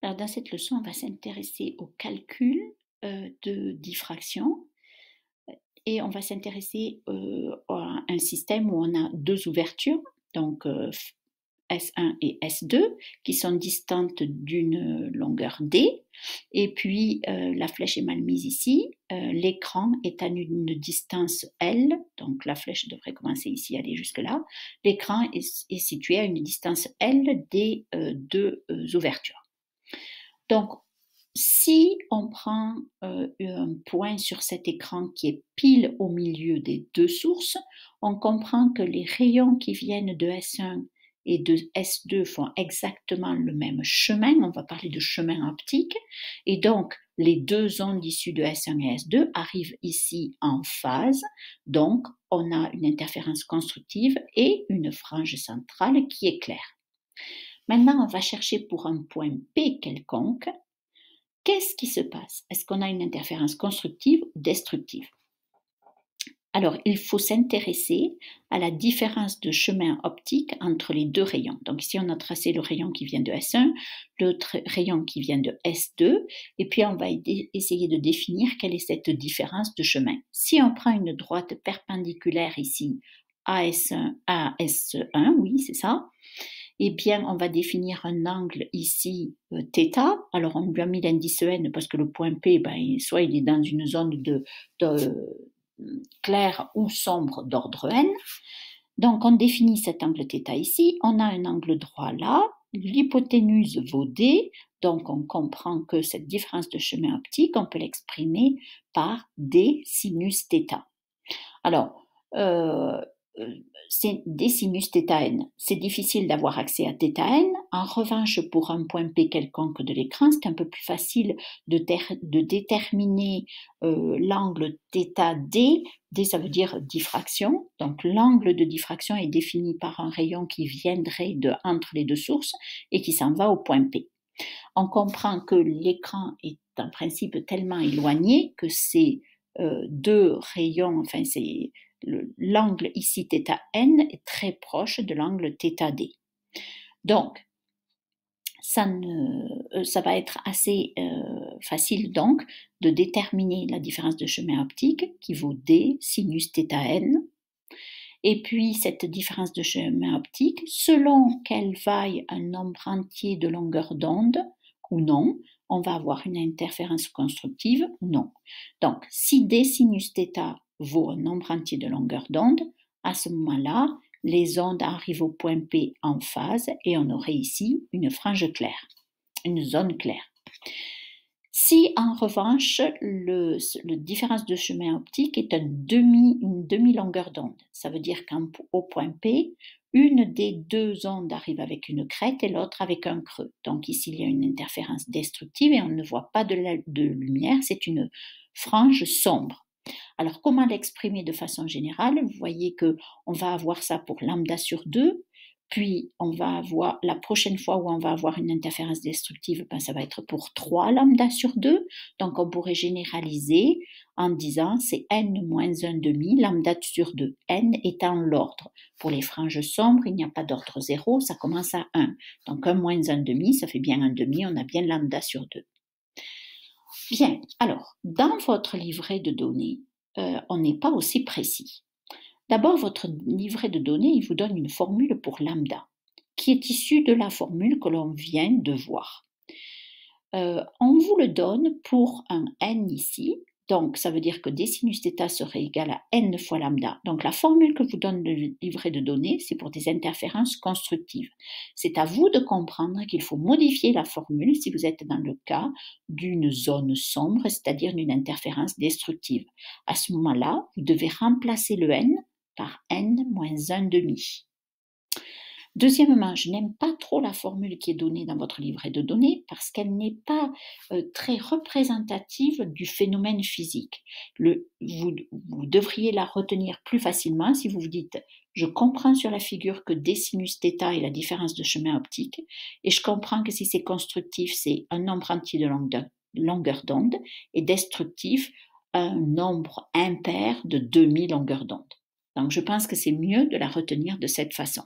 Alors dans cette leçon, on va s'intéresser au calcul, de diffraction et on va s'intéresser, à un système où on a 2 ouvertures, donc f S1 et S2 qui sont distantes d'une longueur D et puis, la flèche est mal mise ici, l'écran est à une distance L, donc la flèche devrait commencer ici, aller jusque là. L'écran est situé à une distance L des, 2, ouvertures. Donc, si on prend un point sur cet écran qui est pile au milieu des deux sources, on comprend que les rayons qui viennent de S1 et de S2 font exactement le même chemin, on va parler de chemin optique, et donc les deux ondes issues de S1 et S2 arrivent ici en phase, donc on a une interférence constructive et une frange centrale qui est claire. Maintenant, on va chercher pour un point P quelconque. Qu'est-ce qui se passe? Est-ce qu'on a une interférence constructive ou destructive? Alors, il faut s'intéresser à la différence de chemin optique entre les deux rayons. Donc ici, on a tracé le rayon qui vient de S1, l'autre rayon qui vient de S2, et puis on va essayer de définir quelle est cette différence de chemin. Si on prend une droite perpendiculaire ici à S1, oui, c'est ça, eh bien, on va définir un angle ici, θ. Alors, on lui a mis l'indice n parce que le point P, soit il est dans une zone de clair ou sombre d'ordre n. Donc, on définit cet angle θ ici. On a un angle droit là. L'hypoténuse vaut d. Donc, on comprend que cette différence de chemin optique, on peut l'exprimer par d sinus θ. Alors, c'est d sinus θn. C'est difficile d'avoir accès à θn. En revanche, pour un point P quelconque de l'écran, c'est un peu plus facile de déterminer l'angle θd. D, ça veut dire diffraction. Donc, l'angle de diffraction est défini par un rayon qui viendrait entre les deux sources et qui s'en va au point P. On comprend que l'écran est en principe tellement éloigné que ces deux rayons, enfin, l'angle ici θn est très proche de l'angle θd. Donc, ça va être assez facile donc de déterminer la différence de chemin optique qui vaut d sinus θn. Et puis cette différence de chemin optique, selon qu'elle vaille un nombre entier de longueur d'onde ou non, on va avoir une interférence constructive ou non. Donc, si d sinus θ vaut un nombre entier de longueur d'onde, à ce moment-là, les ondes arrivent au point P en phase et on aurait ici une frange claire, une zone claire. Si en revanche, la différence de chemin optique est une demi-longueur d'onde, ça veut dire qu'au point P, une des deux ondes arrive avec une crête et l'autre avec un creux. Donc ici, il y a une interférence destructive et on ne voit pas de lumière, c'est une frange sombre. Alors comment l'exprimer de façon générale? Vous voyez qu'on va avoir ça pour lambda sur 2, puis on va avoir, la prochaine fois où on va avoir une interférence destructive, ça va être pour 3 lambda sur 2. Donc on pourrait généraliser en disant c'est n moins 1 demi lambda sur 2, n étant l'ordre. Pour les franges sombres, il n'y a pas d'ordre 0, ça commence à 1. Donc 1 moins 1 demi, ça fait bien 1 demi, on a bien lambda sur 2. Bien, alors, dans votre livret de données, on n'est pas aussi précis. D'abord, votre livret de données, il vous donne une formule pour lambda, qui est issue de la formule que l'on vient de voir. On vous le donne pour un n ici, donc ça veut dire que d sinus θ serait égal à n fois lambda. Donc la formule que vous donne le livret de données, c'est pour des interférences constructives. C'est à vous de comprendre qu'il faut modifier la formule si vous êtes dans le cas d'une zone sombre, c'est-à-dire d'une interférence destructive. À ce moment-là, vous devez remplacer le n par n moins 1 demi. Deuxièmement, je n'aime pas trop la formule qui est donnée dans votre livret de données parce qu'elle n'est pas très représentative du phénomène physique. Vous devriez la retenir plus facilement si vous vous dites « je comprends sur la figure que d sinus θ est la différence de chemin optique et je comprends que si c'est constructif, c'est un nombre entier de longueur d'onde et destructif, un nombre impair de demi-longueur d'onde. » Donc je pense que c'est mieux de la retenir de cette façon.